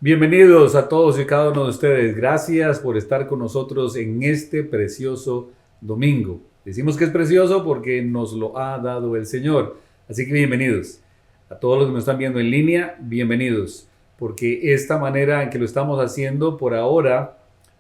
Bienvenidos a todos y cada uno de ustedes. Gracias por estar con nosotros en este precioso domingo. Decimos que es precioso porque nos lo ha dado el Señor. Así que bienvenidos. A todos los que nos están viendo en línea, bienvenidos. Porque esta manera en que lo estamos haciendo por ahora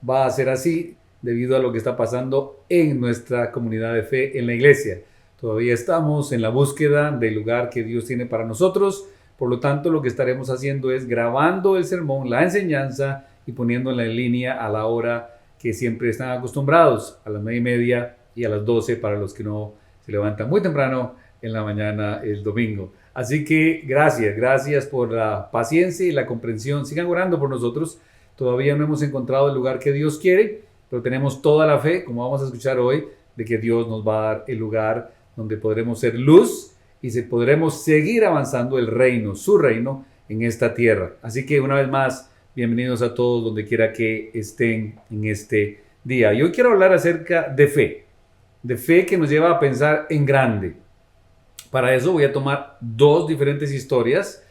va a ser así debido a lo que está pasando en nuestra comunidad de fe en la iglesia. Todavía estamos en la búsqueda del lugar que Dios tiene para nosotros. Por lo tanto, lo que estaremos haciendo es grabando el sermón, la enseñanza y poniéndola en línea a la hora que siempre están acostumbrados, a las 9:30 y a las 12 para los que no se levantan muy temprano en la mañana el domingo. Así que gracias por la paciencia y la comprensión. Sigan orando por nosotros. Todavía no hemos encontrado el lugar que Dios quiere, pero tenemos toda la fe, como vamos a escuchar hoy, de que Dios nos va a dar el lugar donde podremos ser luz y podremos seguir avanzando el reino, su reino, en esta tierra. Así que una vez más, bienvenidos a todos donde quiera que estén en este día. Yo quiero hablar acerca de fe que nos lleva a pensar en grande. Para eso voy a tomar dos diferentes historias,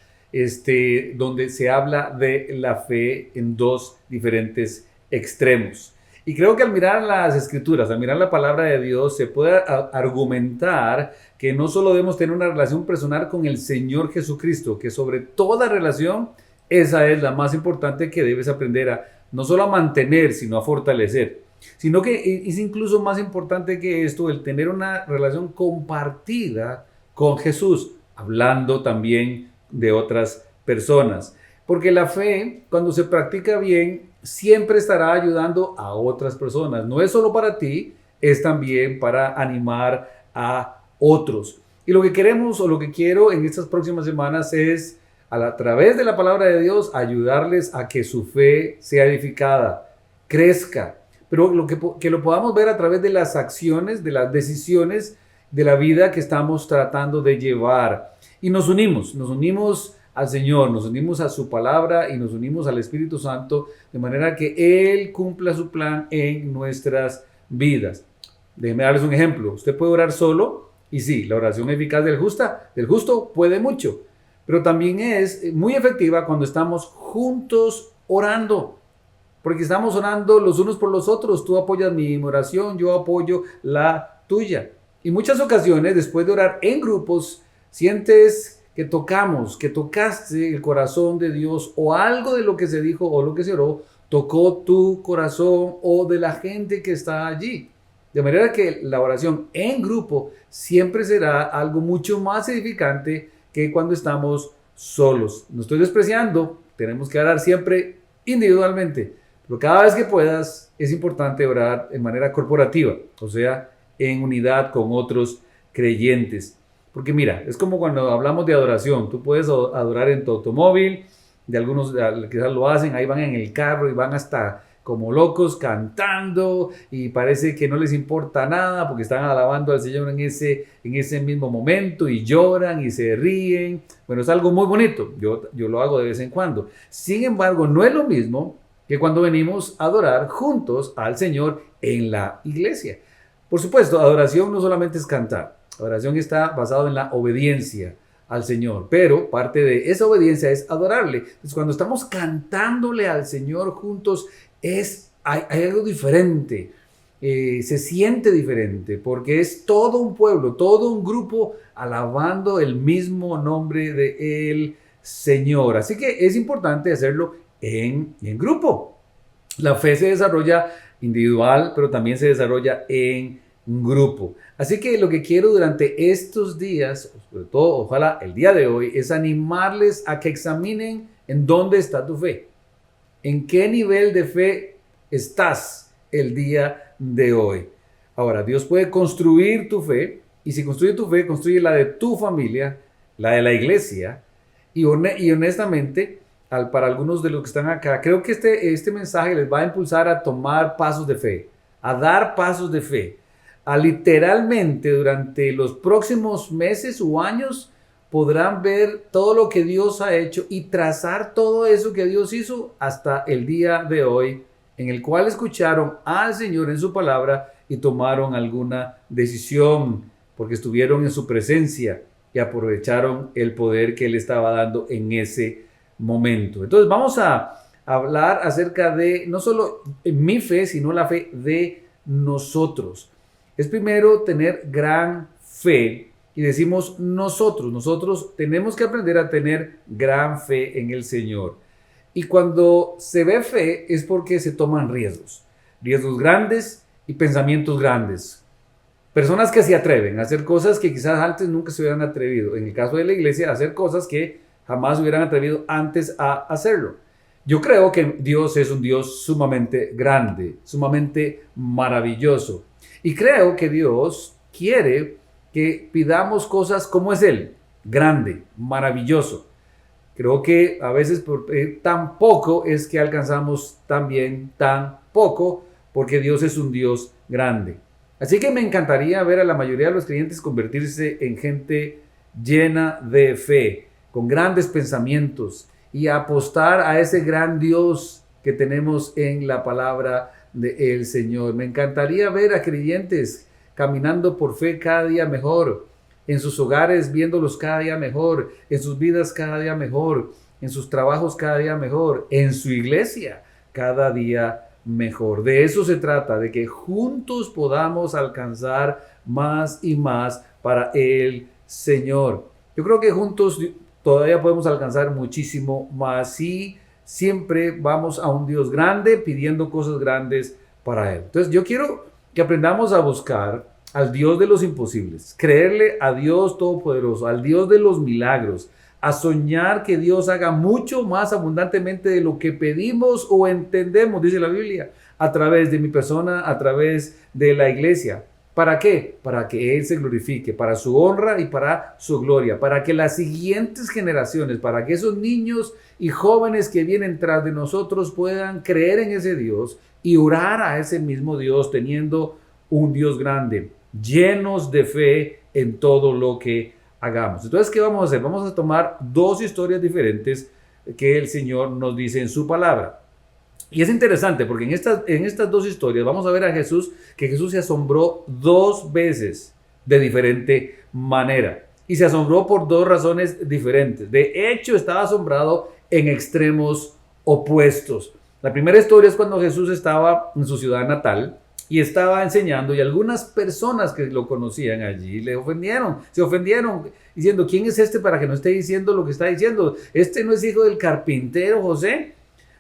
donde se habla de la fe en dos diferentes extremos. Y creo que al mirar las escrituras, al mirar la palabra de Dios, se puede argumentar que no solo debemos tener una relación personal con el Señor Jesucristo, que sobre toda relación, esa es la más importante que debes aprender a no solo a mantener, sino a fortalecer. Sino que es incluso más importante que esto, el tener una relación compartida con Jesús, hablando también de otras personas. Porque la fe, cuando se practica bien, siempre estará ayudando a otras personas. No es solo para ti, es también para animar a otros. Y lo que queremos o lo que quiero en estas próximas semanas es, a través de la palabra de Dios, ayudarles a que su fe sea edificada, crezca, pero que lo podamos ver a través de las acciones, de las decisiones de la vida que estamos tratando de llevar. Y nos unimos al Señor, nos unimos a su palabra y nos unimos al Espíritu Santo de manera que Él cumpla su plan en nuestras vidas. Déjenme darles un ejemplo. Usted puede orar solo y sí, la oración eficaz del justo puede mucho, pero también es muy efectiva cuando estamos juntos orando, porque estamos orando los unos por los otros. Tú apoyas mi oración, yo apoyo la tuya. Y muchas ocasiones, después de orar en grupos, sientes que tocaste el corazón de Dios, o algo de lo que se dijo o lo que se oró tocó tu corazón o de la gente que está allí. De manera que la oración en grupo siempre será algo mucho más edificante que cuando estamos solos. No estoy despreciando, tenemos que orar siempre individualmente, pero cada vez que puedas es importante orar en manera corporativa, o sea, en unidad con otros creyentes. Porque mira, es como cuando hablamos de adoración. Tú puedes adorar en tu automóvil, de algunos quizás lo hacen, ahí van en el carro y van hasta como locos cantando y parece que no les importa nada porque están alabando al Señor en ese mismo momento y lloran y se ríen. Bueno, es algo muy bonito, yo lo hago de vez en cuando. Sin embargo, no es lo mismo que cuando venimos a adorar juntos al Señor en la iglesia. Por supuesto, adoración no solamente es cantar. La oración está basada en la obediencia al Señor, pero parte de esa obediencia es adorarle. Entonces, cuando estamos cantándole al Señor juntos, hay algo diferente, se siente diferente, porque es todo un pueblo, todo un grupo alabando el mismo nombre del Señor. Así que es importante hacerlo en grupo. La fe se desarrolla individual, pero también se desarrolla en grupo. Así que lo que quiero durante estos días, sobre todo ojalá el día de hoy, es animarles a que examinen en dónde está tu fe. ¿En qué nivel de fe estás el día de hoy? Ahora, Dios puede construir tu fe, y si construye tu fe, construye la de tu familia, la de la iglesia, y honestamente, para algunos de los que están acá, creo que este mensaje les va a impulsar a tomar pasos de fe, a dar pasos de fe, a literalmente durante los próximos meses o años podrán ver todo lo que Dios ha hecho y trazar todo eso que Dios hizo hasta el día de hoy, en el cual escucharon al Señor en su palabra y tomaron alguna decisión porque estuvieron en su presencia y aprovecharon el poder que Él estaba dando en ese momento. Entonces vamos a hablar acerca de no solo mi fe, sino la fe de nosotros. Es primero tener gran fe y decimos nosotros tenemos que aprender a tener gran fe en el Señor. Y cuando se ve fe es porque se toman riesgos grandes y pensamientos grandes. Personas que se atreven a hacer cosas que quizás antes nunca se hubieran atrevido. En el caso de la iglesia, a hacer cosas que jamás hubieran atrevido antes a hacerlo. Yo creo que Dios es un Dios sumamente grande, sumamente maravilloso. Y creo que Dios quiere que pidamos cosas como es Él, grande, maravilloso. Creo que a veces por tan poco es que alcanzamos también tan poco, porque Dios es un Dios grande. Así que me encantaría ver a la mayoría de los creyentes convertirse en gente llena de fe, con grandes pensamientos y apostar a ese gran Dios que tenemos en la palabra del Señor. Me encantaría ver a creyentes caminando por fe cada día mejor, en sus hogares viéndolos cada día mejor, en sus vidas cada día mejor, en sus trabajos cada día mejor, en su iglesia cada día mejor. De eso se trata, de que juntos podamos alcanzar más y más para el Señor. Yo creo que juntos todavía podemos alcanzar muchísimo más si siempre vamos a un Dios grande pidiendo cosas grandes para Él. Entonces yo quiero que aprendamos a buscar al Dios de los imposibles, creerle a Dios Todopoderoso, al Dios de los milagros, a soñar que Dios haga mucho más abundantemente de lo que pedimos o entendemos, dice la Biblia, a través de mi persona, a través de la iglesia. ¿Para qué? Para que Él se glorifique, para su honra y para su gloria, para que las siguientes generaciones, para que esos niños y jóvenes que vienen tras de nosotros puedan creer en ese Dios y orar a ese mismo Dios, teniendo un Dios grande, llenos de fe en todo lo que hagamos. Entonces, ¿qué vamos a hacer? Vamos a tomar dos historias diferentes que el Señor nos dice en su palabra. Y es interesante porque en estas dos historias vamos a ver a Jesús, que Jesús se asombró dos veces de diferente manera. Y se asombró por dos razones diferentes. De hecho, estaba asombrado en extremos opuestos. La primera historia es cuando Jesús estaba en su ciudad natal y estaba enseñando, y algunas personas que lo conocían allí se ofendieron diciendo: ¿quién es este para que no esté diciendo lo que está diciendo? ¿Este no es hijo del carpintero José?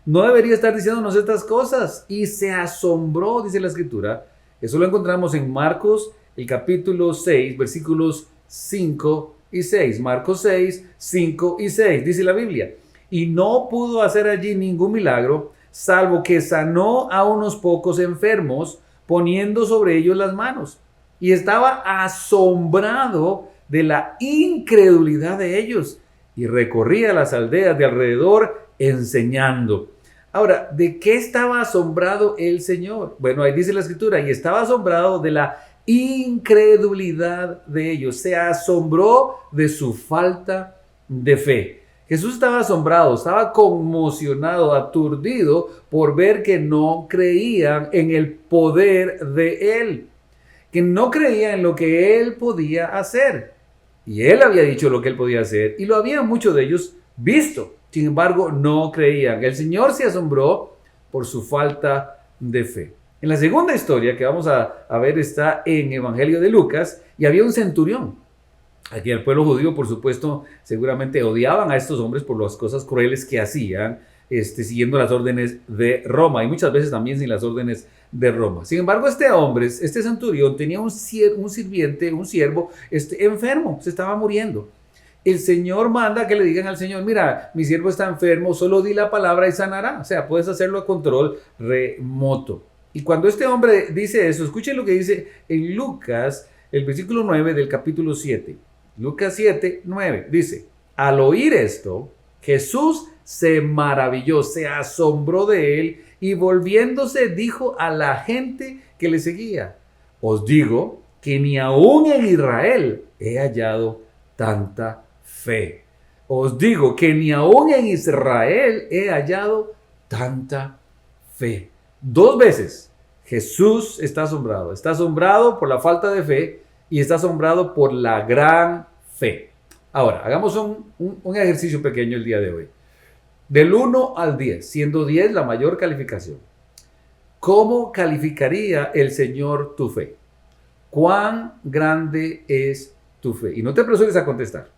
No debería estar diciéndonos estas cosas. Y se asombró, dice la escritura. Eso lo encontramos en Marcos, el capítulo 6, versículos 5 y 6. Marcos 6, 5 y 6, dice la Biblia. Y no pudo hacer allí ningún milagro, salvo que sanó a unos pocos enfermos, poniendo sobre ellos las manos. Y estaba asombrado de la incredulidad de ellos. Y recorría las aldeas de alrededor enseñando. Ahora, ¿de qué estaba asombrado el Señor? Bueno, ahí dice la escritura: y estaba asombrado de la incredulidad de ellos. Se asombró de su falta de fe. Jesús estaba asombrado, estaba conmocionado, aturdido por ver que no creían en el poder de Él, que no creían en lo que Él podía hacer. Y Él había dicho lo que Él podía hacer y lo habían muchos de ellos visto. Sin embargo, no creían. El Señor se asombró por su falta de fe. En la segunda historia que vamos a ver está en Evangelio de Lucas, y había un centurión. Aquí el pueblo judío, por supuesto, seguramente odiaban a estos hombres por las cosas crueles que hacían, siguiendo las órdenes de Roma, y muchas veces también sin las órdenes de Roma. Sin embargo, este hombre, este centurión, tenía un siervo enfermo, se estaba muriendo. El Señor manda que le digan al Señor: mira, mi siervo está enfermo, solo di la palabra y sanará. O sea, puedes hacerlo a control remoto. Y cuando este hombre dice eso, escuchen lo que dice en Lucas, el versículo 9 del capítulo 7. Lucas 7, 9, dice: al oír esto, Jesús se maravilló, se asombró de él, y volviéndose dijo a la gente que le seguía: os digo que ni aún en Israel he hallado tanta fe. Os digo que ni aún en Israel he hallado tanta fe. Dos veces Jesús está asombrado por la falta de fe y está asombrado por la gran fe. Ahora, hagamos un ejercicio pequeño el día de hoy. Del 1 al 10, siendo 10 la mayor calificación. ¿Cómo calificaría el Señor tu fe? ¿Cuán grande es tu fe? Y no te apresures a contestar,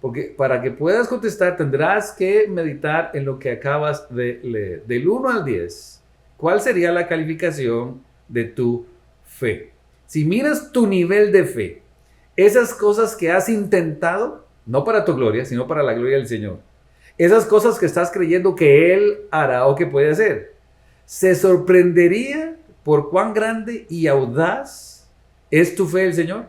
porque para que puedas contestar tendrás que meditar en lo que acabas de leer. Del 1 al 10, ¿cuál sería la calificación de tu fe? Si miras tu nivel de fe, esas cosas que has intentado, no para tu gloria, sino para la gloria del Señor, esas cosas que estás creyendo que Él hará o que puede hacer, ¿se sorprendería por cuán grande y audaz es tu fe del Señor?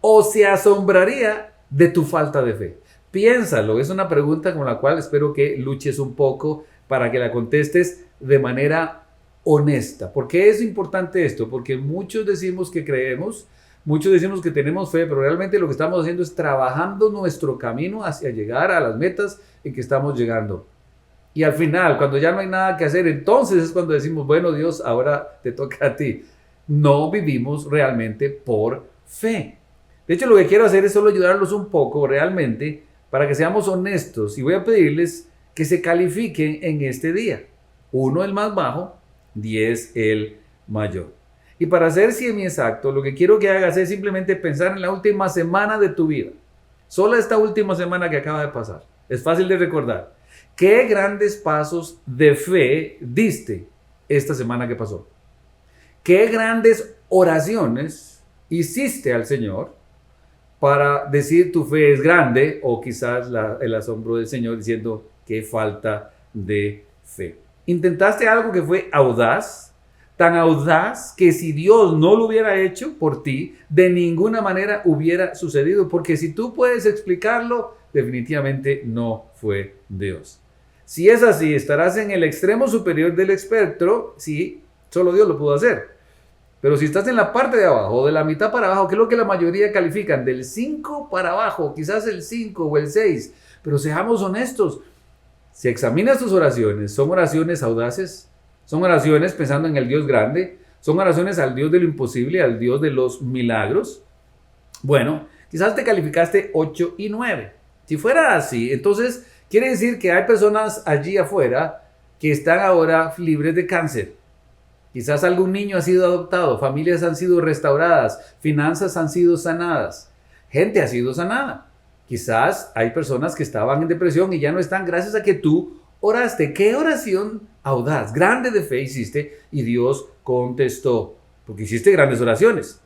¿O se asombraría de tu falta de fe? Piénsalo, es una pregunta con la cual espero que luches un poco para que la contestes de manera honesta. ¿Por qué es importante esto? Porque muchos decimos que creemos, muchos decimos que tenemos fe, pero realmente lo que estamos haciendo es trabajando nuestro camino hacia llegar a las metas en que estamos llegando. Y al final, cuando ya no hay nada que hacer, entonces es cuando decimos, bueno, Dios, ahora te toca a ti. No vivimos realmente por fe. De hecho, lo que quiero hacer es solo ayudarlos un poco realmente para que seamos honestos. Y voy a pedirles que se califiquen en este día. 1 el más bajo, 10 el mayor. Y para ser semi-exacto, lo que quiero que hagas es simplemente pensar en la última semana de tu vida. Solo esta última semana que acaba de pasar. Es fácil de recordar. ¿Qué grandes pasos de fe diste esta semana que pasó? ¿Qué grandes oraciones hiciste al Señor para decir tu fe es grande? O quizás el asombro del Señor diciendo qué falta de fe. ¿Intentaste algo que fue audaz? Tan audaz que si Dios no lo hubiera hecho por ti, de ninguna manera hubiera sucedido. Porque si tú puedes explicarlo, definitivamente no fue Dios. Si es así, estarás en el extremo superior del espectro, sí, solo Dios lo pudo hacer. Pero si estás en la parte de abajo, de la mitad para abajo, que es lo que la mayoría califican, del 5 para abajo, quizás el 5 o el 6, pero seamos honestos, si examinas tus oraciones, ¿son oraciones audaces? ¿Son oraciones pensando en el Dios grande? ¿Son oraciones al Dios de lo imposible, al Dios de los milagros? Bueno, quizás te calificaste 8 y 9. Si fuera así, entonces quiere decir que hay personas allí afuera que están ahora libres de cáncer. Quizás algún niño ha sido adoptado, familias han sido restauradas, finanzas han sido sanadas, gente ha sido sanada. Quizás hay personas que estaban en depresión y ya no están gracias a que tú oraste. ¿Qué oración audaz, grande de fe hiciste? Y Dios contestó, porque hiciste grandes oraciones.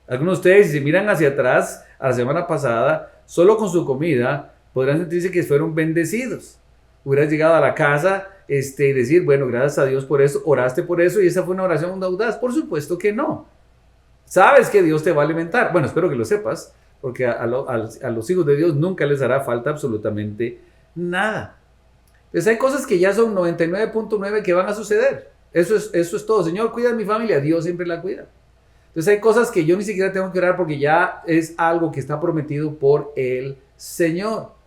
Algunos de ustedes, si miran hacia atrás a la semana pasada, solo con su comida, podrán sentirse que fueron bendecidos. Hubieras llegado a la casa y decir, bueno, gracias a Dios por eso, oraste por eso y esa fue una oración audaz. Por supuesto que no. Sabes que Dios te va a alimentar. Bueno, espero que lo sepas, porque a los hijos de Dios nunca les hará falta absolutamente nada. Entonces hay cosas que ya son 99.9 que van a suceder. Eso es todo. Señor, cuida a mi familia. Dios siempre la cuida. Entonces hay cosas que yo ni siquiera tengo que orar porque ya es algo que está prometido por el Señor.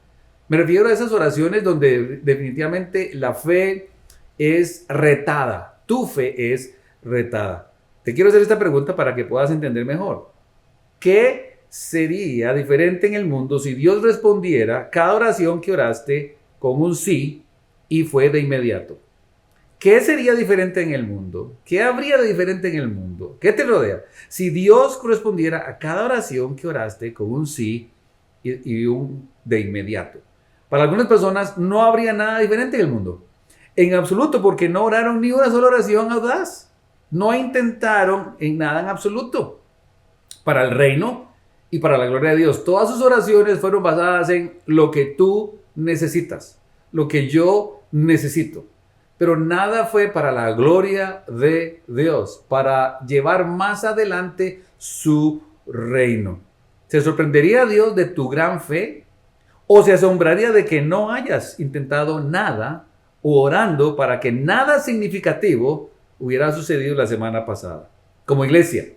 Me refiero a esas oraciones donde definitivamente la fe es retada. Tu fe es retada. Te quiero hacer esta pregunta para que puedas entender mejor. ¿Qué sería diferente en el mundo si Dios respondiera cada oración que oraste con un sí y fue de inmediato? ¿Qué sería diferente en el mundo? ¿Qué habría de diferente en el mundo? ¿Qué te rodea? Si Dios correspondiera a cada oración que oraste con un sí y un de inmediato. Para algunas personas no habría nada diferente en el mundo. En absoluto, porque no oraron ni una sola oración audaz. No intentaron en nada en absoluto. Para el reino y para la gloria de Dios. Todas sus oraciones fueron basadas en lo que tú necesitas. Lo que yo necesito. Pero nada fue para la gloria de Dios. Para llevar más adelante su reino. ¿Se sorprendería Dios de tu gran fe? ¿O se asombraría de que no hayas intentado nada o orando para que nada significativo hubiera sucedido la semana pasada? Como iglesia,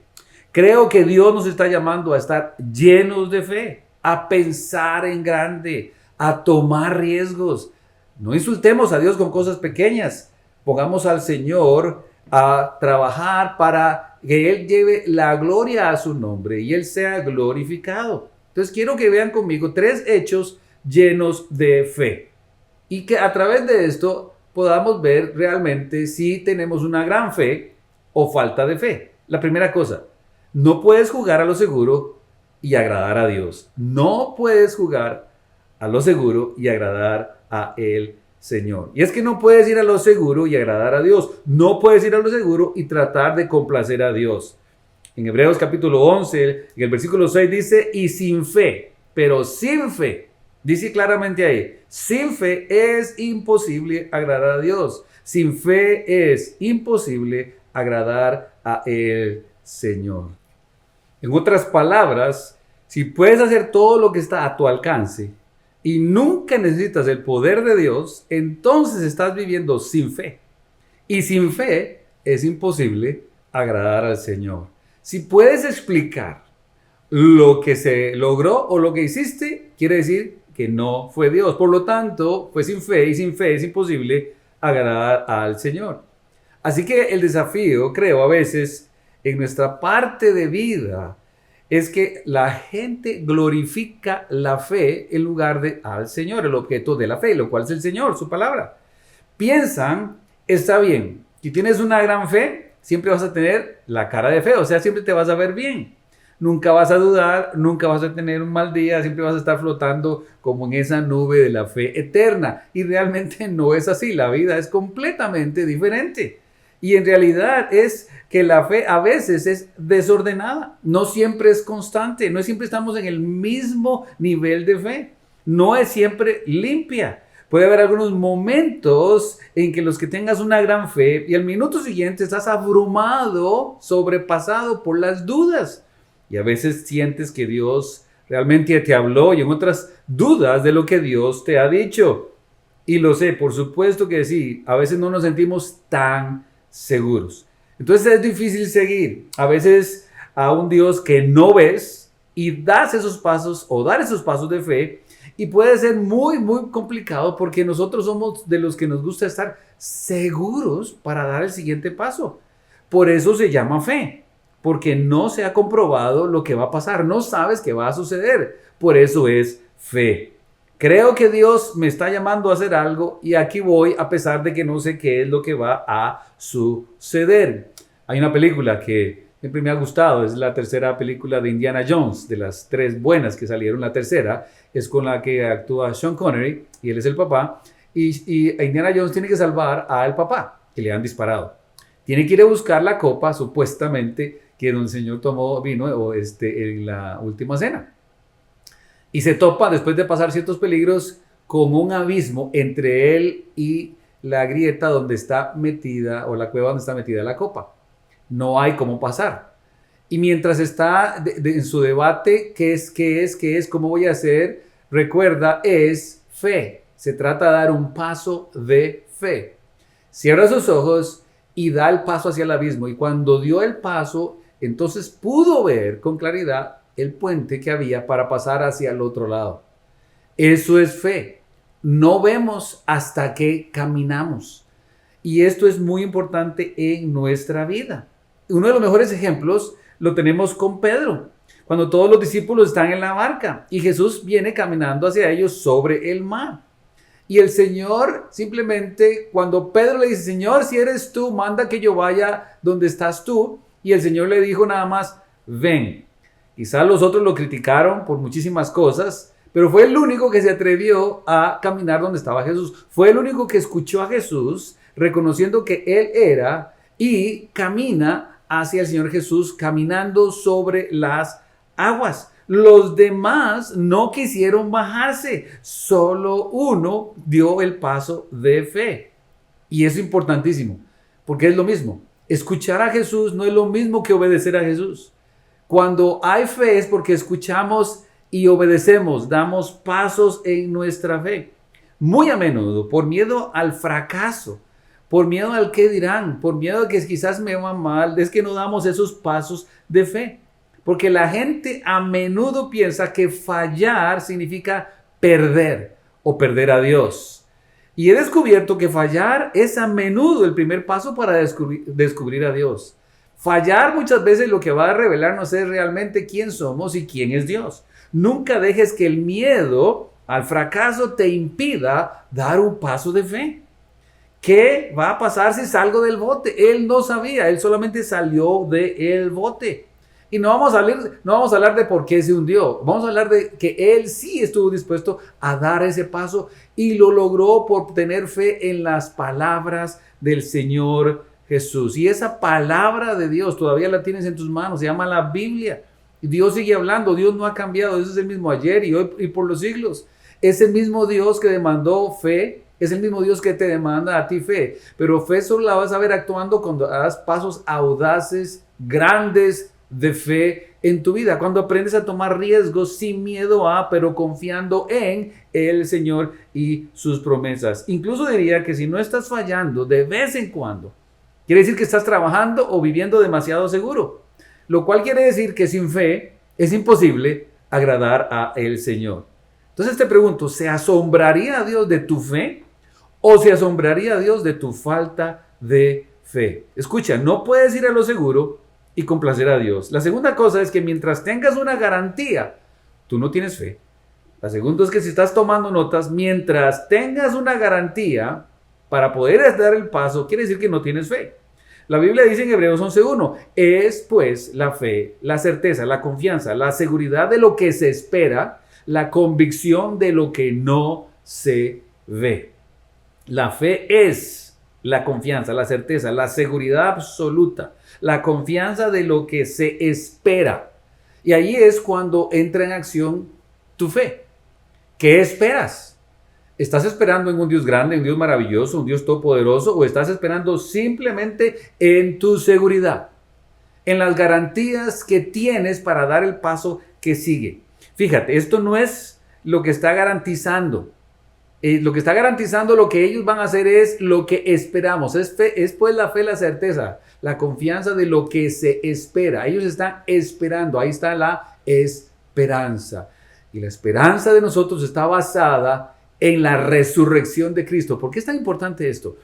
creo que Dios nos está llamando a estar llenos de fe, a pensar en grande, a tomar riesgos. No insultemos a Dios con cosas pequeñas. Pongamos al Señor a trabajar para que Él lleve la gloria a su nombre y Él sea glorificado. Entonces quiero que vean conmigo 3 hechos llenos de fe. y que a través de esto podamos ver realmente si tenemos una gran fe o falta de fe. La primera cosa, no puedes jugar a lo seguro y agradar a Dios. No puedes jugar a lo seguro y agradar a el Señor. Y es que no puedes ir a lo seguro y agradar a Dios. No puedes ir a lo seguro y tratar de complacer a Dios. En Hebreos capítulo 11, en el versículo 6 dice, y sin fe, pero sin fe, dice claramente ahí, sin fe es imposible agradar a Dios. Sin fe es imposible agradar a el Señor. En otras palabras, si puedes hacer todo lo que está a tu alcance y nunca necesitas el poder de Dios, entonces estás viviendo sin fe. Y sin fe es imposible agradar al Señor. Si puedes explicar lo que se logró o lo que hiciste, quiere decir que no fue Dios. Por lo tanto, fue sin fe y sin fe es imposible agradar al Señor. Así que el desafío, creo, a veces en nuestra parte de vida es que la gente glorifica la fe en lugar de al Señor, el objeto de la fe, lo cual es el Señor, su palabra. Piensan, está bien, si tienes una gran fe, siempre vas a tener la cara de fe, o sea, siempre te vas a ver bien. Nunca vas a dudar, nunca vas a tener un mal día, siempre vas a estar flotando como en esa nube de la fe eterna. Y realmente no es así, la vida es completamente diferente. Y en realidad es que la fe a veces es desordenada, no siempre es constante, no siempre estamos en el mismo nivel de fe, no es siempre limpia. Puede haber algunos momentos en que los que tengas una gran fe y al minuto siguiente estás abrumado, sobrepasado por las dudas. Y a veces sientes que Dios realmente te habló y en otras dudas de lo que Dios te ha dicho. Y lo sé, por supuesto que sí, a veces no nos sentimos tan seguros. Entonces es difícil seguir a veces a un Dios que no ves y das esos pasos o dar esos pasos de fe. Y puede ser muy, muy complicado porque nosotros somos de los que nos gusta estar seguros para dar el siguiente paso. Por eso se llama fe, porque no se ha comprobado lo que va a pasar, no sabes qué va a suceder. Por eso es fe. Creo que Dios me está llamando a hacer algo y aquí voy a pesar de que no sé qué es lo que va a suceder. Hay una película que siempre me ha gustado, es la tercera película de Indiana Jones, de las 3 buenas que salieron. La tercera es con la que actúa Sean Connery y él es el papá. Y Indiana Jones tiene que salvar al papá que le han disparado. Tiene que ir a buscar la copa, supuestamente, que el Señor tomó vino en la última cena. Y se topa, después de pasar ciertos peligros, con un abismo entre él y la grieta donde está metida, o la cueva donde está metida la copa. No hay cómo pasar. Y mientras está en su debate, ¿qué es? ¿Cómo voy a hacer? Recuerda, es fe. Se trata de dar un paso de fe. Cierra sus ojos y da el paso hacia el abismo. Y cuando dio el paso, entonces pudo ver con claridad el puente que había para pasar hacia el otro lado. Eso es fe. No vemos hasta que caminamos. Y esto es muy importante en nuestra vida. Uno de los mejores ejemplos lo tenemos con Pedro, cuando todos los discípulos están en la barca y Jesús viene caminando hacia ellos sobre el mar. Y el Señor simplemente, cuando Pedro le dice, Señor, si eres tú, manda que yo vaya donde estás tú. Y el Señor le dijo nada más, ven. Quizás los otros lo criticaron por muchísimas cosas, pero fue el único que se atrevió a caminar donde estaba Jesús. Fue el único que escuchó a Jesús, reconociendo que Él era, y camina hacia el Señor Jesús, caminando sobre las aguas. Los demás no quisieron bajarse, solo uno dio el paso de fe. Y eso es importantísimo, porque es lo mismo. Escuchar a Jesús no es lo mismo que obedecer a Jesús. Cuando hay fe es porque escuchamos y obedecemos, damos pasos en nuestra fe. Muy a menudo, por miedo al fracaso, por miedo al qué dirán, por miedo a que quizás me va mal, es que no damos esos pasos de fe. Porque la gente a menudo piensa que fallar significa perder o perder a Dios. Y he descubierto que fallar es a menudo el primer paso para descubrir a Dios. Fallar muchas veces lo que va a revelarnos es realmente quién somos y quién es Dios. Nunca dejes que el miedo al fracaso te impida dar un paso de fe. ¿Qué va a pasar si salgo del bote? Él no sabía, él solamente salió del bote. Y no vamos a hablar de por qué se hundió. Vamos a hablar de que él sí estuvo dispuesto a dar ese paso y lo logró por tener fe en las palabras del Señor Jesús. Y esa palabra de Dios todavía la tienes en tus manos, se llama la Biblia. Dios sigue hablando, Dios no ha cambiado, Dios es el mismo ayer y hoy y por los siglos. Es el mismo Dios que demandó fe, es el mismo Dios que te demanda a ti fe. Pero fe solo la vas a ver actuando cuando hagas pasos audaces, grandes, de fe en tu vida, cuando aprendes a tomar riesgos sin miedo pero confiando en el Señor y sus promesas. Incluso diría que si no estás fallando de vez en cuando, quiere decir que estás trabajando o viviendo demasiado seguro, lo cual quiere decir que sin fe es imposible agradar a el Señor. Entonces te pregunto, ¿se asombraría a Dios de tu fe o se asombraría a Dios de tu falta de fe? Escucha, no puedes ir a lo seguro y complacer a Dios. La segunda cosa es que mientras tengas una garantía, tú no tienes fe. La segunda es que si estás tomando notas, mientras tengas una garantía para poder dar el paso, quiere decir que no tienes fe. La Biblia dice en Hebreos 11:1, es pues la fe, la certeza, la confianza, la seguridad de lo que se espera, la convicción de lo que no se ve. La fe es la confianza, la certeza, la seguridad absoluta, la confianza de lo que se espera. Y ahí es cuando entra en acción tu fe. ¿Qué esperas? ¿Estás esperando en un Dios grande, un Dios maravilloso, un Dios todopoderoso, o estás esperando simplemente en tu seguridad, en las garantías que tienes para dar el paso que sigue? Fíjate, esto no es lo que está garantizando. Lo que está garantizando lo que ellos van a hacer es lo que esperamos. Es pues la fe, la certeza, la confianza de lo que se espera. Ellos están esperando. Ahí está la esperanza. Y la esperanza de nosotros está basada en la resurrección de Cristo. ¿Por qué es tan importante esto?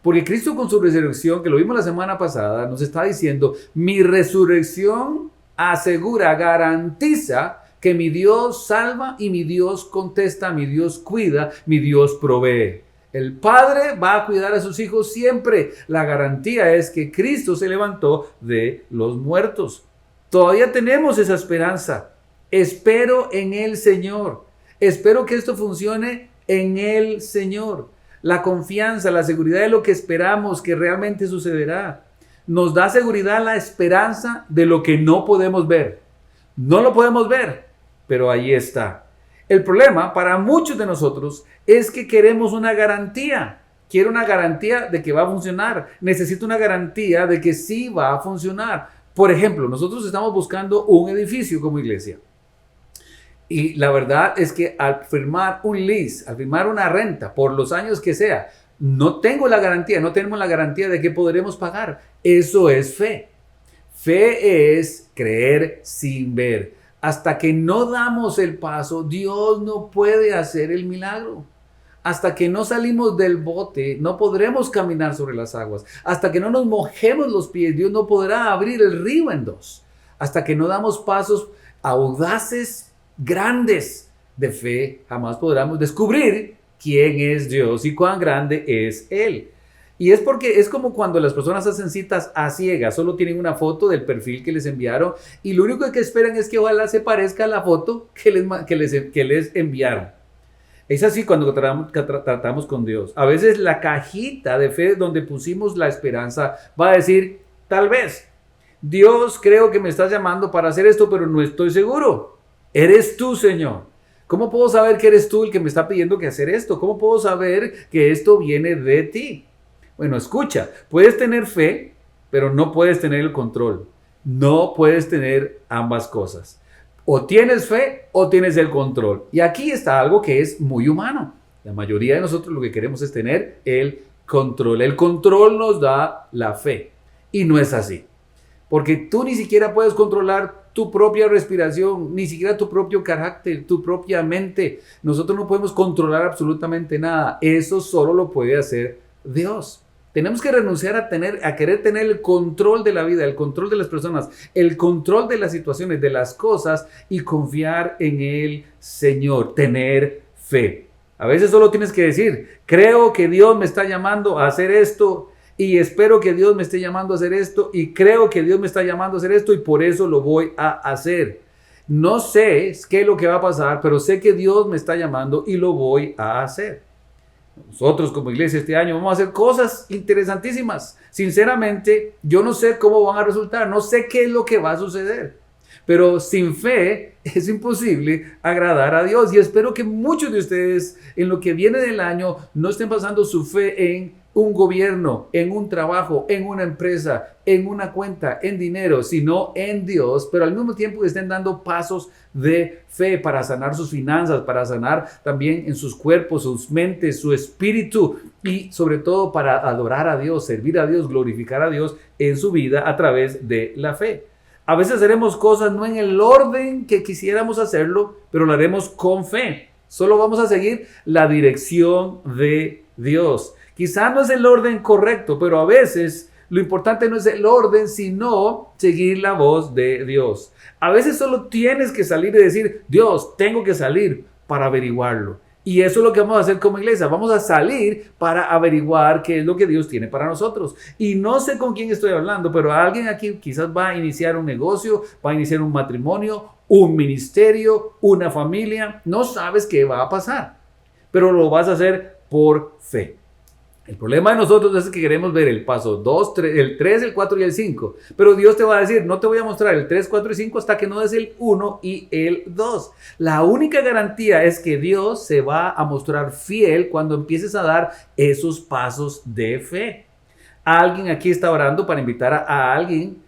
Porque Cristo con su resurrección, que lo vimos la semana pasada, nos está diciendo, mi resurrección asegura, garantiza que mi Dios salva y mi Dios contesta, mi Dios cuida, mi Dios provee. El Padre va a cuidar a sus hijos siempre. La garantía es que Cristo se levantó de los muertos. Todavía tenemos esa esperanza. Espero en el Señor. Espero que esto funcione en el Señor. La confianza, la seguridad de lo que esperamos que realmente sucederá. Nos da seguridad la esperanza de lo que no podemos ver. No lo podemos ver, pero ahí está. El problema para muchos de nosotros es que queremos una garantía. Quiero una garantía de que va a funcionar. Necesito una garantía de que sí va a funcionar. Por ejemplo, nosotros estamos buscando un edificio como iglesia. Y la verdad es que al firmar un lease, al firmar una renta por los años que sea, no tenemos la garantía de que podremos pagar. Eso es fe. Fe es creer sin ver. Hasta que no damos el paso, Dios no puede hacer el milagro. Hasta que no salimos del bote, no podremos caminar sobre las aguas. Hasta que no nos mojemos los pies, Dios no podrá abrir el río en dos. Hasta que no damos pasos audaces, grandes de fe, jamás podremos descubrir quién es Dios y cuán grande es Él. Y es porque es como cuando las personas hacen citas a ciegas, solo tienen una foto del perfil que les enviaron y lo único que esperan es que ojalá se parezca a la foto que les enviaron. Es así cuando tratamos con Dios. A veces la cajita de fe donde pusimos la esperanza va a decir, tal vez, Dios, creo que me estás llamando para hacer esto, pero no estoy seguro. Eres tú, Señor. ¿Cómo puedo saber que eres tú el que me está pidiendo que hacer esto? ¿Cómo puedo saber que esto viene de ti? Bueno, escucha, puedes tener fe, pero no puedes tener el control. No puedes tener ambas cosas. O tienes fe o tienes el control. Y aquí está algo que es muy humano. La mayoría de nosotros lo que queremos es tener el control. El control nos da la fe. Y no es así. Porque tú ni siquiera puedes controlar tu propia respiración, ni siquiera tu propio carácter, tu propia mente. Nosotros no podemos controlar absolutamente nada. Eso solo lo puede hacer Dios. Tenemos que renunciar a querer tener el control de la vida, el control de las personas, el control de las situaciones, de las cosas y confiar en el Señor, tener fe. A veces solo tienes que decir, creo que Dios me está llamando a hacer esto y espero que Dios me esté llamando a hacer esto y creo que Dios me está llamando a hacer esto y por eso lo voy a hacer. No sé qué es lo que va a pasar, pero sé que Dios me está llamando y lo voy a hacer. Nosotros como iglesia este año vamos a hacer cosas interesantísimas. Sinceramente, yo no sé cómo van a resultar, no sé qué es lo que va a suceder. Pero sin fe es imposible agradar a Dios. Y espero que muchos de ustedes en lo que viene del año no estén basando su fe en un gobierno, en un trabajo, en una empresa, en una cuenta, en dinero, sino en Dios, pero al mismo tiempo que estén dando pasos de fe para sanar sus finanzas, para sanar también en sus cuerpos, sus mentes, su espíritu y sobre todo para adorar a Dios, servir a Dios, glorificar a Dios en su vida a través de la fe. A veces haremos cosas no en el orden que quisiéramos hacerlo, pero lo haremos con fe. Solo vamos a seguir la dirección de Dios. Quizá no es el orden correcto, pero a veces lo importante no es el orden, sino seguir la voz de Dios. A veces solo tienes que salir y decir, Dios, tengo que salir para averiguarlo. Y eso es lo que vamos a hacer como iglesia. Vamos a salir para averiguar qué es lo que Dios tiene para nosotros. Y no sé con quién estoy hablando, pero alguien aquí quizás va a iniciar un negocio, va a iniciar un matrimonio, un ministerio, una familia. No sabes qué va a pasar, pero lo vas a hacer por fe. El problema de nosotros es que queremos ver el paso 2, 3, el 3, el 4 y el 5. Pero Dios te va a decir, no te voy a mostrar el 3, 4 y 5 hasta que no des el 1 y el 2. La única garantía es que Dios se va a mostrar fiel cuando empieces a dar esos pasos de fe. Alguien aquí está orando para invitar a alguien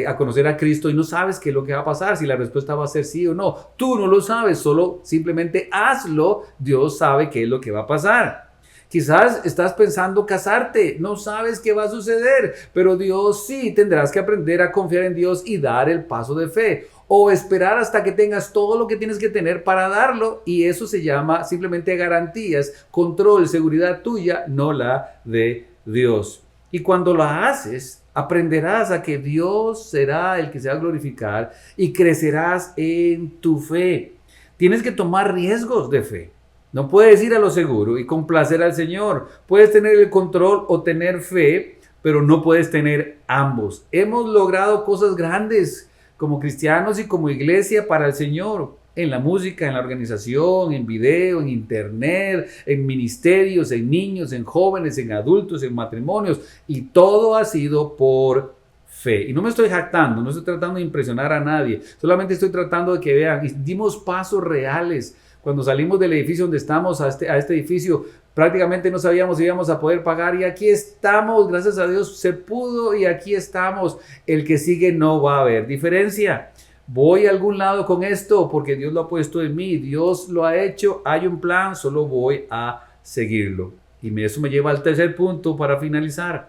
a conocer a Cristo y no sabes qué es lo que va a pasar, si la respuesta va a ser sí o no. Tú no lo sabes, solo simplemente hazlo. Dios sabe qué es lo que va a pasar. Quizás estás pensando casarte, no sabes qué va a suceder, pero Dios sí, tendrás que aprender a confiar en Dios y dar el paso de fe. O esperar hasta que tengas todo lo que tienes que tener para darlo, y eso se llama simplemente garantías, control, seguridad tuya, no la de Dios. Y cuando lo haces, aprenderás a que Dios será el que se va a glorificar y crecerás en tu fe. Tienes que tomar riesgos de fe. No puedes ir a lo seguro y complacer al Señor. Puedes tener el control o tener fe, pero no puedes tener ambos. Hemos logrado cosas grandes como cristianos y como iglesia para el Señor. En la música, en la organización, en video, en internet, en ministerios, en niños, en jóvenes, en adultos, en matrimonios. Y todo ha sido por fe. Y no me estoy jactando, no estoy tratando de impresionar a nadie. Solamente estoy tratando de que vean, dimos pasos reales. Cuando salimos del edificio donde estamos a este edificio, prácticamente no sabíamos si íbamos a poder pagar y aquí estamos, gracias a Dios se pudo y aquí estamos. El que sigue no va a haber diferencia. Voy a algún lado con esto porque Dios lo ha puesto en mí, Dios lo ha hecho, hay un plan, solo voy a seguirlo. Y eso me lleva al tercer punto para finalizar.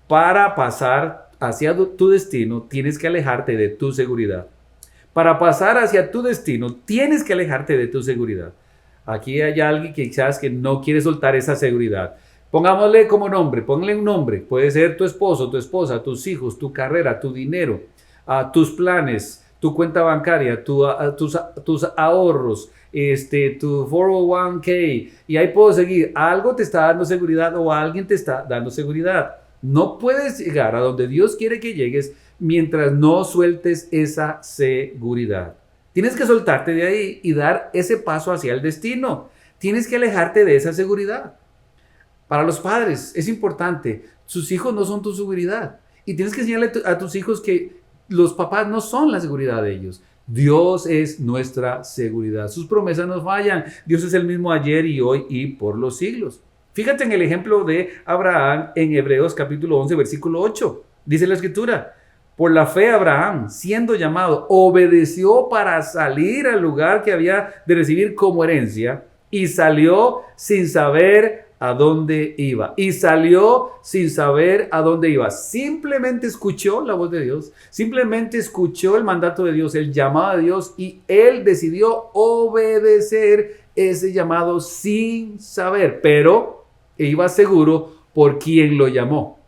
Para pasar hacia tu destino, tienes que alejarte de tu seguridad. Para pasar hacia tu destino, tienes que alejarte de tu seguridad. Aquí hay alguien que quizás que no quiere soltar esa seguridad. Pongámosle como nombre, ponle un nombre. Puede ser tu esposo, tu esposa, tus hijos, tu carrera, tu dinero, tus planes, tu cuenta bancaria, tus ahorros, tu 401k. Y ahí puedo seguir. Algo te está dando seguridad o alguien te está dando seguridad. No puedes llegar a donde Dios quiere que llegues mientras no sueltes esa seguridad. Tienes que soltarte de ahí y dar ese paso hacia el destino. Tienes que alejarte de esa seguridad. Para los padres es importante. Sus hijos no son tu seguridad. Y tienes que enseñarle a tus hijos que los papás no son la seguridad de ellos. Dios es nuestra seguridad. Sus promesas no fallan. Dios es el mismo ayer y hoy y por los siglos. Fíjate en el ejemplo de Abraham en Hebreos capítulo 11, versículo 8. Dice la escritura: por la fe Abraham, siendo llamado, obedeció para salir al lugar que había de recibir como herencia y salió sin saber a dónde iba. Y salió sin saber a dónde iba. Simplemente escuchó la voz de Dios, simplemente escuchó el mandato de Dios, el llamado de Dios, y él decidió obedecer ese llamado sin saber, pero iba seguro por quien lo llamó.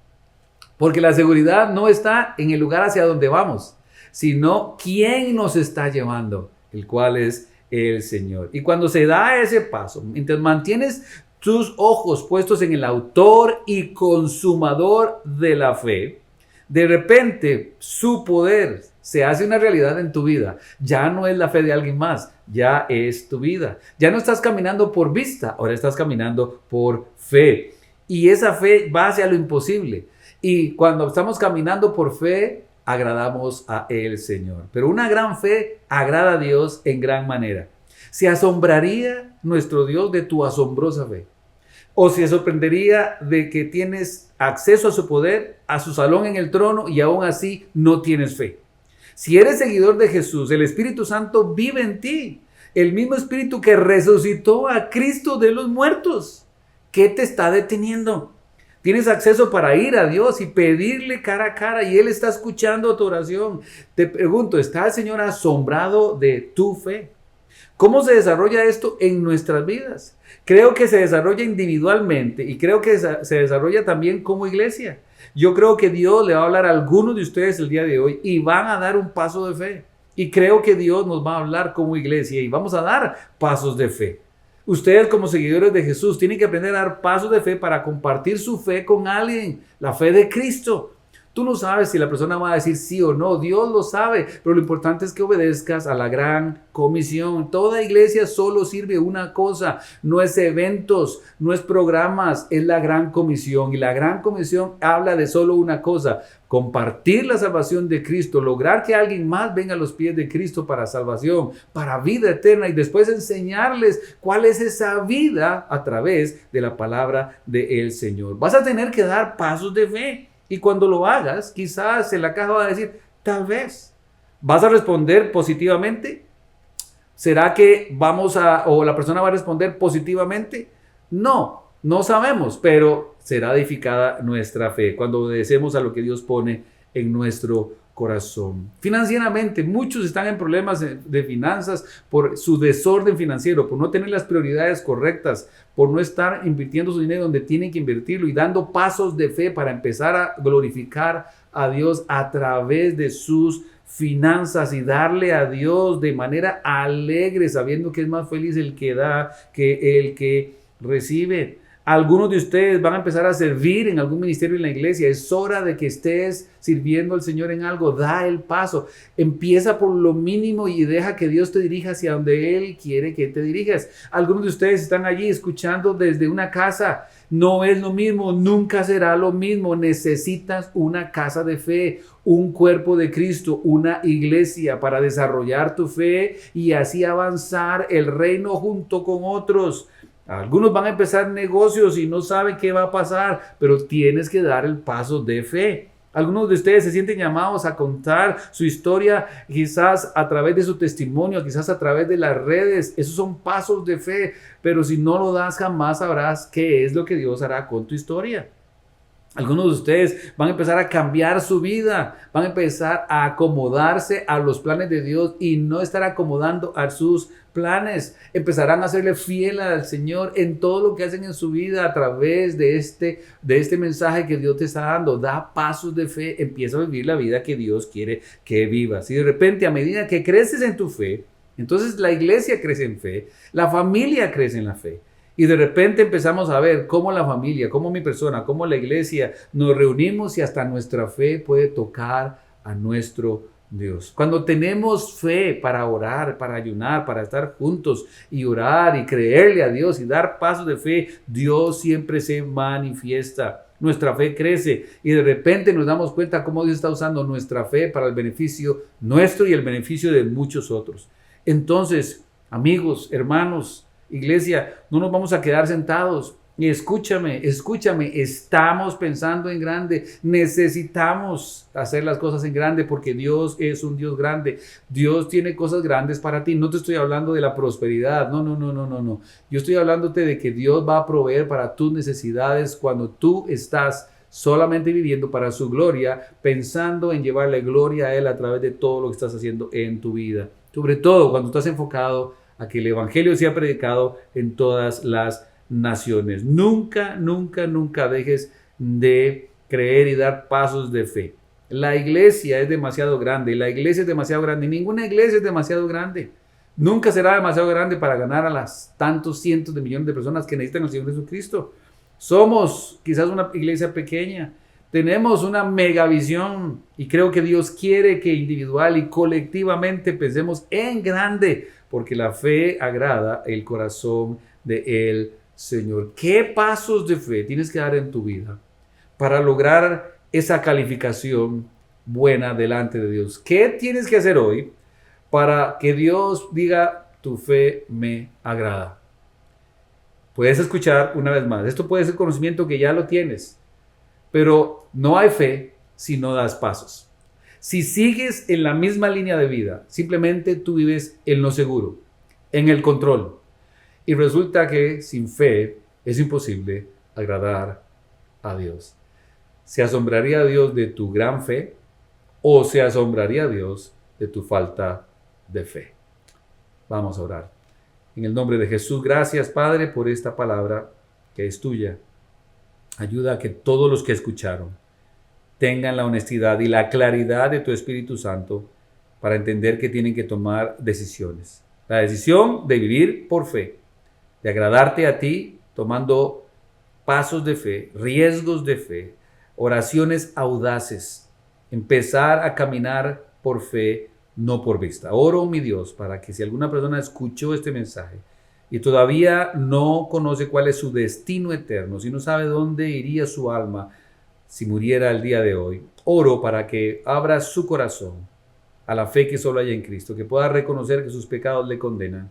Porque la seguridad no está en el lugar hacia donde vamos, sino quién nos está llevando, el cual es el Señor. Y cuando se da ese paso, mientras mantienes tus ojos puestos en el autor y consumador de la fe, de repente su poder se hace una realidad en tu vida. Ya no es la fe de alguien más, ya es tu vida. Ya no estás caminando por vista, ahora estás caminando por fe. Y esa fe va hacia lo imposible. Y cuando estamos caminando por fe, agradamos a el Señor. Pero una gran fe agrada a Dios en gran manera. ¿Se asombraría nuestro Dios de tu asombrosa fe? ¿O se sorprendería de que tienes acceso a su poder, a su salón en el trono y aún así no tienes fe? Si eres seguidor de Jesús, el Espíritu Santo vive en ti. El mismo Espíritu que resucitó a Cristo de los muertos. ¿Qué te está deteniendo? Tienes acceso para ir a Dios y pedirle cara a cara y Él está escuchando tu oración. Te pregunto, ¿está el Señor asombrado de tu fe? ¿Cómo se desarrolla esto en nuestras vidas? Creo que se desarrolla individualmente y creo que se desarrolla también como iglesia. Yo creo que Dios le va a hablar a algunos de ustedes el día de hoy y van a dar un paso de fe. Y creo que Dios nos va a hablar como iglesia y vamos a dar pasos de fe. Ustedes como seguidores de Jesús tienen que aprender a dar pasos de fe para compartir su fe con alguien, la fe de Cristo. Tú no sabes si la persona va a decir sí o no, Dios lo sabe, pero lo importante es que obedezcas a la gran comisión. Toda iglesia solo sirve una cosa, no es eventos, no es programas, es la gran comisión. Y la gran comisión habla de solo una cosa, compartir la salvación de Cristo, lograr que alguien más venga a los pies de Cristo para salvación, para vida eterna y después enseñarles cuál es esa vida a través de la palabra del Señor. Vas a tener que dar pasos de fe. Y cuando lo hagas, quizás en la caja va a decir, tal vez. ¿Vas a responder positivamente? ¿Será que o la persona va a responder positivamente? No, no sabemos, pero será edificada nuestra fe cuando obedecemos a lo que Dios pone en nuestro corazón. Financieramente, muchos están en problemas de finanzas por su desorden financiero, por no tener las prioridades correctas, por no estar invirtiendo su dinero donde tienen que invertirlo y dando pasos de fe para empezar a glorificar a Dios a través de sus finanzas y darle a Dios de manera alegre, sabiendo que es más feliz el que da que el que recibe. Algunos de ustedes van a empezar a servir en algún ministerio en la iglesia. Es hora de que estés sirviendo al Señor en algo. Da el paso. Empieza por lo mínimo y deja que Dios te dirija hacia donde Él quiere que te dirijas. Algunos de ustedes están allí escuchando desde una casa. No es lo mismo, nunca será lo mismo. Necesitas una casa de fe, un cuerpo de Cristo, una iglesia para desarrollar tu fe y así avanzar el reino junto con otros. Algunos van a empezar negocios y no saben qué va a pasar, pero tienes que dar el paso de fe. Algunos de ustedes se sienten llamados a contar su historia, quizás a través de su testimonio, quizás a través de las redes. Esos son pasos de fe, pero si no lo das, jamás sabrás qué es lo que Dios hará con tu historia. Algunos de ustedes van a empezar a cambiar su vida, van a empezar a acomodarse a los planes de Dios y no estar acomodando a sus planes. Empezarán a serle fiel al Señor en todo lo que hacen en su vida a través de este mensaje que Dios te está dando. Da pasos de fe, empieza a vivir la vida que Dios quiere que vivas. Y de repente, a medida que creces en tu fe, entonces la iglesia crece en fe, la familia crece en la fe. Y de repente empezamos a ver cómo la familia, cómo mi persona, cómo la iglesia nos reunimos y hasta nuestra fe puede tocar a nuestro Dios. Cuando tenemos fe para orar, para ayunar, para estar juntos y orar y creerle a Dios y dar pasos de fe, Dios siempre se manifiesta. Nuestra fe crece y de repente nos damos cuenta cómo Dios está usando nuestra fe para el beneficio nuestro y el beneficio de muchos otros. Entonces, amigos, hermanos, iglesia, no nos vamos a quedar sentados. Y escúchame, estamos pensando en grande, necesitamos hacer las cosas en grande porque Dios es un Dios grande. Dios tiene cosas grandes para ti. No te estoy hablando de la prosperidad, no. Yo estoy hablándote de que Dios va a proveer para tus necesidades cuando tú estás solamente viviendo para su gloria, pensando en llevarle gloria a Él a través de todo lo que estás haciendo en tu vida. Sobre todo cuando estás enfocado a que el evangelio sea predicado en todas las naciones. Nunca dejes de creer y dar pasos de fe. La iglesia es demasiado grande, ninguna iglesia es demasiado grande. Nunca será demasiado grande para ganar a las tantos cientos de millones de personas que necesitan al Señor Jesucristo. Somos quizás una iglesia pequeña, tenemos una megavisión y creo que Dios quiere que individual y colectivamente pensemos en grande, porque la fe agrada el corazón del Señor. ¿Qué pasos de fe tienes que dar en tu vida para lograr esa calificación buena delante de Dios? ¿Qué tienes que hacer hoy para que Dios diga, tu fe me agrada? Puedes escuchar una vez más. Esto puede ser conocimiento que ya lo tienes, pero no hay fe si no das pasos. Si sigues en la misma línea de vida, simplemente tú vives en lo seguro, en el control. Y resulta que sin fe es imposible agradar a Dios. ¿Se asombraría Dios de tu gran fe o se asombraría Dios de tu falta de fe? Vamos a orar. En el nombre de Jesús, gracias Padre por esta palabra que es tuya. Ayuda a que todos los que escucharon tengan la honestidad y la claridad de tu Espíritu Santo para entender que tienen que tomar decisiones. La decisión de vivir por fe, de agradarte a ti, tomando pasos de fe, riesgos de fe, oraciones audaces, empezar a caminar por fe, no por vista. Oro, mi Dios, para que si alguna persona escuchó este mensaje y todavía no conoce cuál es su destino eterno, si no sabe dónde iría su alma si muriera el día de hoy, oro para que abra su corazón a la fe que solo hay en Cristo, que pueda reconocer que sus pecados le condenan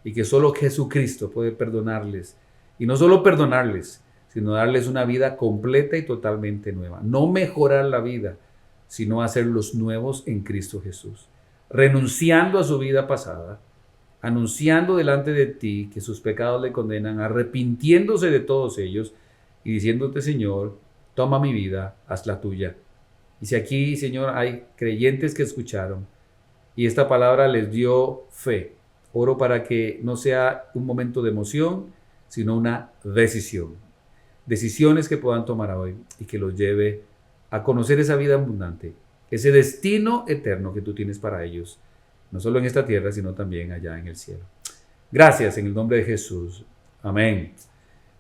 y que solo Jesucristo puede perdonarles. Y no solo perdonarles, sino darles una vida completa y totalmente nueva. No mejorar la vida, sino hacerlos nuevos en Cristo Jesús. Renunciando a su vida pasada, anunciando delante de ti que sus pecados le condenan, arrepintiéndose de todos ellos y diciéndote, Señor, toma mi vida, haz la tuya. Y si aquí, Señor, hay creyentes que escucharon y esta palabra les dio fe, oro para que no sea un momento de emoción, sino una decisión. Decisiones que puedan tomar hoy y que los lleve a conocer esa vida abundante, ese destino eterno que tú tienes para ellos, no solo en esta tierra, sino también allá en el cielo. Gracias en el nombre de Jesús. Amén.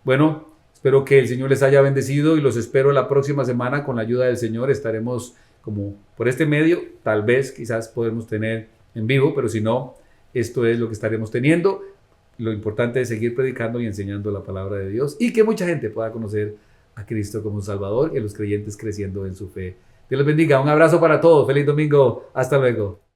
Bueno, espero que el Señor les haya bendecido y los espero la próxima semana con la ayuda del Señor. Estaremos como por este medio, tal vez, quizás podemos tener en vivo, pero si no, esto es lo que estaremos teniendo. Lo importante es seguir predicando y enseñando la palabra de Dios y que mucha gente pueda conocer a Cristo como Salvador y a los creyentes creciendo en su fe. Dios les bendiga. Un abrazo para todos. Feliz domingo. Hasta luego.